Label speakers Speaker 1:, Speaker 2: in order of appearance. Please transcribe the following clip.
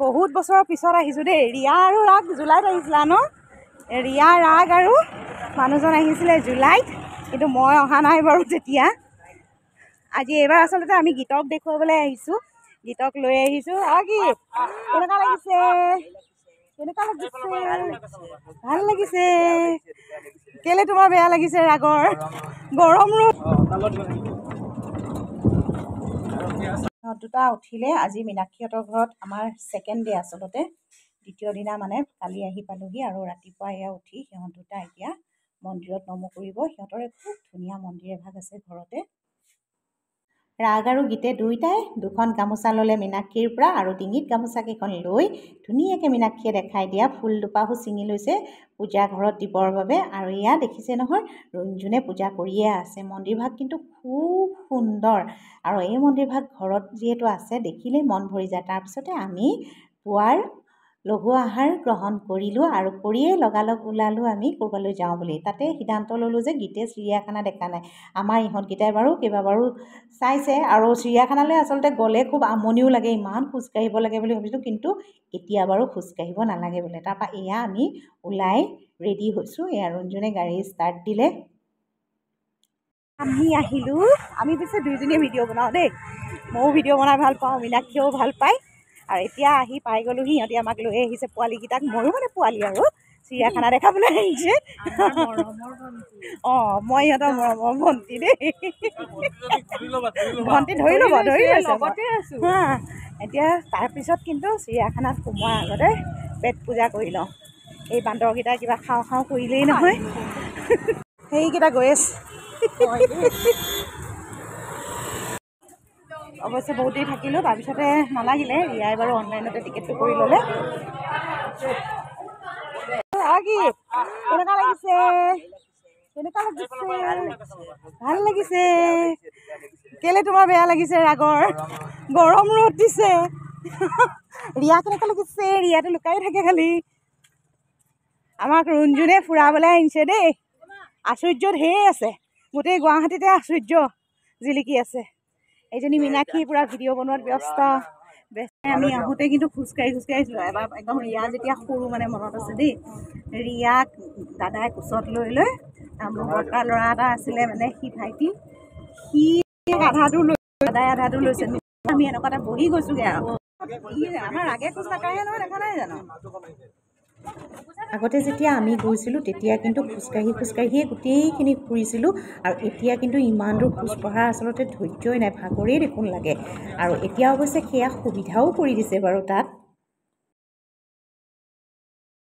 Speaker 1: বহুত বছৰৰ পিছত আহিছোঁ দেই। ৰিয়া আৰু ৰাগ জুলাইত আহিছিলা ন? ৰিয়া ৰাগ আৰু মানুহজন আহিছিলে জুলাইত, কিন্তু মই অহা নাই বাৰু তেতিয়া। আজি এইবাৰ আচলতে আমি গীতক দেখুৱাবলৈ আহিছোঁ, গীতক লৈ আহিছোঁ। আৰু কি কেনেকুৱা লাগিছে? কেনেকুৱা লাগিছে? ভাল লাগিছে। কেলে তোমাৰ বেয়া লাগিছে ৰাগৰ? গৰম ৰ'দ দুটা উঠিলে। আজি মীনাক্ষীহঁতৰ ঘৰত আমাৰ ছেকেণ্ড ডে আচলতে, দ্বিতীয় দিনা মানে কালি আহি পালোহি আৰু ৰাতিপুৱা এয়া উঠি সিহঁত দুটা এতিয়া মন্দিৰত নমো কৰিব। সিহঁতৰে খুব ধুনীয়া মন্দিৰ এভাগ আছে ঘৰতে। ৰাগ আৰু গীতে দুয়োটাই দুখন গামোচা ল'লে মীনাক্ষীৰ পৰা, আৰু ডিঙিত গামোচাকেইখন লৈ ধুনীয়াকৈ মীনাক্ষীয়ে দেখাই দিয়া ফুল দুপাহো ছিঙি লৈছে পূজা ঘৰত দিবৰ বাবে। আৰু এয়া দেখিছে নহয়, ৰঞ্জুনে পূজা কৰিয়ে আছে। মন্দিৰভাগ কিন্তু খুব সুন্দৰ, আৰু এই মন্দিৰভাগ ঘৰত যিহেতু আছে দেখিলেই মন ভৰি যায়। তাৰপিছতে আমি পুৱাৰ লঘু আহাৰ গ্ৰহণ কৰিলোঁ, আৰু কৰিয়েই লগালগ ওলালোঁ আমি ক'ৰবালৈ যাওঁ বুলি। তাতে সিদ্ধান্ত ল'লোঁ যে গীতে চিৰিয়াখানা দেখা নাই। আমাৰ ইহঁতকেইটাই বাৰু কেইবাবাৰো চাইছে, আৰু চিৰিয়াখানালৈ আচলতে গ'লে খুব আমনিও লাগে, ইমান খোজকাঢ়িব লাগে বুলি ভাবিছোঁ, কিন্তু এতিয়া বাৰু খোজকাঢ়িব নালাগে বোলে। তাৰপৰা এয়া আমি ওলাই ৰেডি হৈছোঁ। এয়া ৰঞ্জুনে গাড়ী ষ্টাৰ্ট দিলে, আমি আহিলোঁ। আমি পিছে দুইজনীয়ে ভিডিঅ' বনাওঁ দেই, ময়ো ভিডিঅ' বনাই ভাল পাওঁ, মীনাক্ষীয়েও ভাল পায়। আৰু এতিয়া আহি পাই গ'লোহি। সিহঁতি আমাক লৈ আহিছে পোৱালীকেইটাক, ময়ো মানে পোৱালি আৰু চিৰিয়াখানা দেখাবলৈ আহিছে। অঁ, মই ইহঁতৰ মৰমৰ ভণ্টি দেই। ভণ্টি ধৰি ল'ব, ধৰি লৈছে হা। এতিয়া তাৰপিছত কিন্তু চিৰিয়াখানাত সোমোৱাৰ আগতে পেট পূজা কৰি লওঁ। এই বান্দৰকেইটা কিবা খাওঁ খাওঁ কৰিলেই নহয়। সেইকেইটা গৈ আছে। অৱশ্যে বহুত দেৰি থাকিলোঁ, তাৰপিছতে নালাগিলে। ৰিয়াই বাৰু অনলাইনতে টিকেটটো কৰি ল'লে। কি কেনেকুৱা লাগিছে? কেনেকুৱা লাগিছে? ভাল লাগিছে। কেলে তোমাৰ বেয়া লাগিছে ৰাগৰ? গৰম ৰ'দ দিছে। ৰিয়া কেনেকুৱা লাগিছে? ৰিয়াটো লুকাই থাকে খালি। আমাক ৰঞ্জুনে ফুৰাবলৈ আনিছে দেই। আশ্চৰ্য ঢেৰ আছে, গোটেই গুৱাহাটীতে আশ্চৰ্য জিলিকি আছে। এইজনী মীনাক্ষী পুৰা ভিডিঅ' বনোৱাত ব্যস্ত। আমি আহোঁতে কিন্তু খোজকাঢ়ি আহিছিলোঁ। এবাৰ একদম ৰিয়া যেতিয়া সৰু মানে মনত আছে দেই, ৰিয়াক দাদাই কোচত লৈ লৈ, মোৰ বৰ্তা ল'ৰা এটা আছিলে মানে সি ভাইটি, সি আধাটো লৈ দাদাই আধাটো লৈছে। আমি এনেকুৱা এটা বহি গৈছোঁগৈ আৰু। আমাৰ আগে খোজ নাকাঢ়ে নহয়, দেখা নাই জানো? আগতে যেতিয়া আমি গৈছিলোঁ তেতিয়া কিন্তু খোজকাঢ়িয়ে গোটেইখিনি ফুৰিছিলোঁ, আৰু এতিয়া কিন্তু ইমান দূৰ খোজ কঢ়াৰ আচলতে ধৈৰ্যই নাই, ভাগৰেই দেখোন লাগে। আৰু এতিয়া অৱশ্যে সেয়া সুবিধাও কৰি দিছে বাৰু তাত।